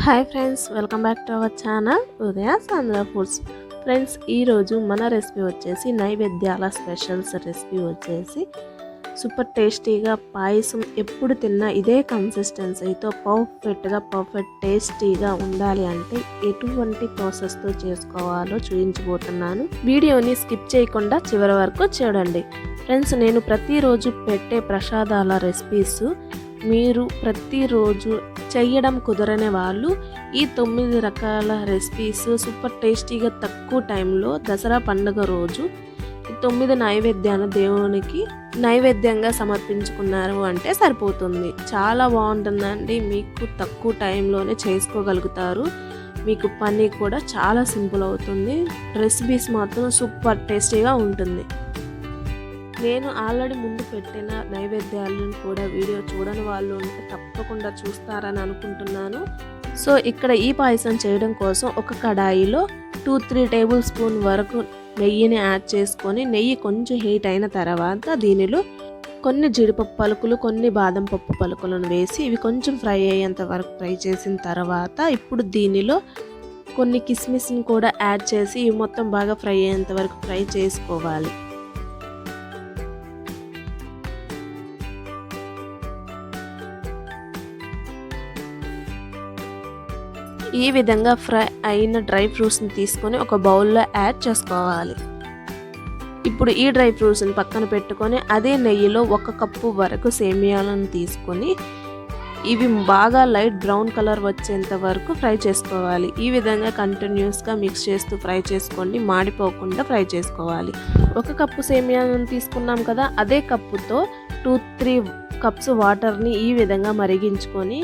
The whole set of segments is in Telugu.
Hi friends, welcome back to our channel Udaya's Andhra foods. Friends, ఈరోజు మన రెసిపీ వచ్చేసి నైవేద్యాల స్పెషల్స్ రెసిపీ వచ్చేసి సూపర్ టేస్టీగా పాయసం. ఎప్పుడు తిన్నా ఇదే కన్సిస్టెన్సీతో పర్ఫెక్ట్ టేస్టీగా ఉండాలి అంటే ఎటువంటి ప్రాసెస్తో చేసుకోవాలో చూపించబోతున్నాను. వీడియోని స్కిప్ చేయకుండా చివరి వరకు చూడండి. ఫ్రెండ్స్, నేను ప్రతిరోజు పెట్టే ప్రసాదాల రెసిపీస్ మీరు ప్రతిరోజు చేయడం కుదరని వాళ్ళు ఈ 9 రకాల రెసిపీస్ సూపర్ టేస్టీగా తక్కువ టైంలో దసరా పండుగ రోజు ఈ 9 నైవేద్యాన్ని దేవునికి నైవేద్యంగా సమర్పించుకున్నారు అంటే సరిపోతుంది. చాలా బాగుంటుందండి. మీకు తక్కువ టైంలోనే చేసుకోగలుగుతారు. మీకు పని కూడా చాలా సింపుల్ అవుతుంది. రెసిపీస్ మాత్రం సూపర్ టేస్టీగా ఉంటుంది. నేను ఆల్రెడీ ముందు పెట్టిన నైవేద్యాలను కూడా వీడియో చూడని వాళ్ళు ఉంటే తప్పకుండా చూస్తారని అనుకుంటున్నాను. సో ఇక్కడ ఈ పాయసం చేయడం కోసం ఒక కడాయిలో 2-3 టేబుల్ స్పూన్ వరకు నెయ్యిని యాడ్ చేసుకొని, నెయ్యి కొంచెం హీట్ అయిన తర్వాత దీనిలో కొన్ని జీడిపప్పు పలుకులు, కొన్ని బాదం పప్పు పలుకులను వేసి ఇవి కొంచెం ఫ్రై అయ్యేంత వరకు ఫ్రై చేసిన తర్వాత ఇప్పుడు దీనిలో కొన్ని కిస్మిస్ని కూడా యాడ్ చేసి ఇవి మొత్తం బాగా ఫ్రై అయ్యేంత వరకు ఫ్రై చేసుకోవాలి. ఈ విధంగా ఫ్రై అయిన డ్రై ఫ్రూట్స్ని తీసుకొని ఒక బౌల్లో యాడ్ చేసుకోవాలి. ఇప్పుడు ఈ డ్రై ఫ్రూట్స్ని పక్కన పెట్టుకొని అదే నెయ్యిలో 1 కప్పు వరకు సేమియాలను తీసుకొని ఇవి బాగా లైట్ బ్రౌన్ కలర్ వచ్చేంత వరకు ఫ్రై చేసుకోవాలి. ఈ విధంగా కంటిన్యూస్గా మిక్స్ చేస్తూ ఫ్రై చేసుకోండి, మాడిపోకుండా ఫ్రై చేసుకోవాలి. 1 కప్పు సేమియాలను తీసుకున్నాం కదా, అదే కప్పుతో 2-3 కప్స్ వాటర్ని ఈ విధంగా మరిగించుకొని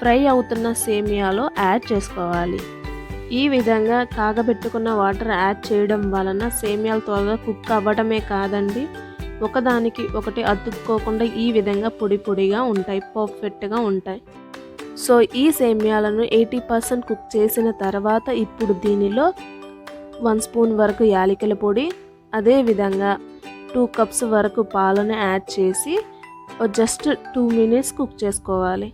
ఫ్రై అవుతున్న సేమియాలో యాడ్ చేసుకోవాలి. ఈ విధంగా కాగబెట్టుకున్న వాటర్ యాడ్ చేయడం వలన సేమియాలు త్వరగా కుక్ అవ్వడమే కాదండి, ఒకదానికి ఒకటి అతుక్కోకుండా ఈ విధంగా పొడిగా ఉంటాయి, పర్ఫెక్ట్గా ఉంటాయి. సో ఈ సేమియాలను 80% కుక్ చేసిన తర్వాత ఇప్పుడు దీనిలో 1 స్పూన్ వరకు యాలకుల పొడి, అదేవిధంగా 2 కప్స్ వరకు పాలను యాడ్ చేసి జస్ట్ 2 మినిట్స్ కుక్ చేసుకోవాలి.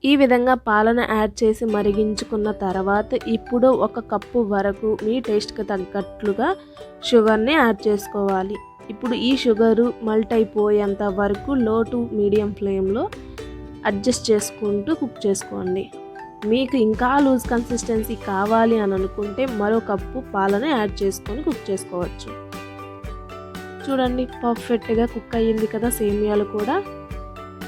ఈ విధంగా పాలను యాడ్ చేసి మరిగించుకున్న తర్వాత ఇప్పుడు 1 కప్పు వరకు మీ టేస్ట్కి తగ్గట్లుగా షుగర్ని యాడ్ చేసుకోవాలి. ఇప్పుడు ఈ షుగరు మల్ట్ అయిపోయేంత వరకు లో టు మీడియం ఫ్లేమ్లో అడ్జస్ట్ చేసుకుంటూ కుక్ చేసుకోండి. మీకు ఇంకా లూజ్ కన్సిస్టెన్సీ కావాలి అని అనుకుంటే మరో కప్పు పాలను యాడ్ చేసుకొని కుక్ చేసుకోవచ్చు. చూడండి, పర్ఫెక్ట్గా కుక్ అయ్యింది కదా సేమియాలు కూడా.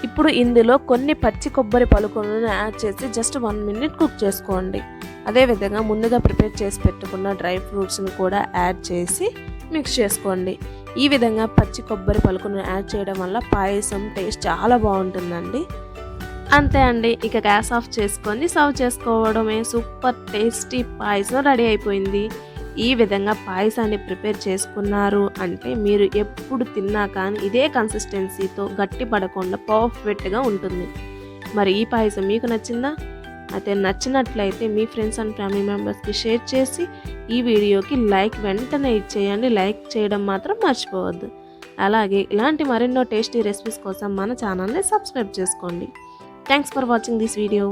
ఇప్పుడు ఇందులో కొన్ని పచ్చి కొబ్బరి పలుకులను యాడ్ చేసి జస్ట్ 1 మినిట్ కుక్ చేసుకోండి. అదేవిధంగా ముందుగా ప్రిపేర్ చేసి పెట్టుకున్న డ్రై ఫ్రూట్స్ని కూడా యాడ్ చేసి మిక్స్ చేసుకోండి. ఈ విధంగా పచ్చి కొబ్బరి పలుకులను యాడ్ చేయడం వల్ల పాయసం టేస్ట్ చాలా బాగుంటుందండి. అంతే అండి, ఇక గ్యాస్ ఆఫ్ చేసుకొని సర్వ్ చేసుకోవడమే. సూపర్ టేస్టీ పాయసం రెడీ అయిపోయింది. ఈ విధంగా పాయసాన్ని ప్రిపేర్ చేసుకున్నారు అంటే మీరు ఎప్పుడు తిన్నా కానీ ఇదే కన్సిస్టెన్సీతో గట్టి పడకుండా పర్ఫెక్ట్గా ఉంటుంది. మరి ఈ పాయసం మీకు నచ్చిందా? అయితే నచ్చినట్లయితే మీ ఫ్రెండ్స్ అండ్ ఫ్యామిలీ మెంబర్స్కి షేర్ చేసి ఈ వీడియోకి లైక్ వెంటనే ఇచ్చేయండి. లైక్ చేయడం మాత్రం మర్చిపోవద్దు. అలాగే ఇలాంటి మరెన్నో టేస్టీ రెసిపీస్ కోసం మన ఛానల్ని సబ్స్క్రైబ్ చేసుకోండి. Thanks for watching this video.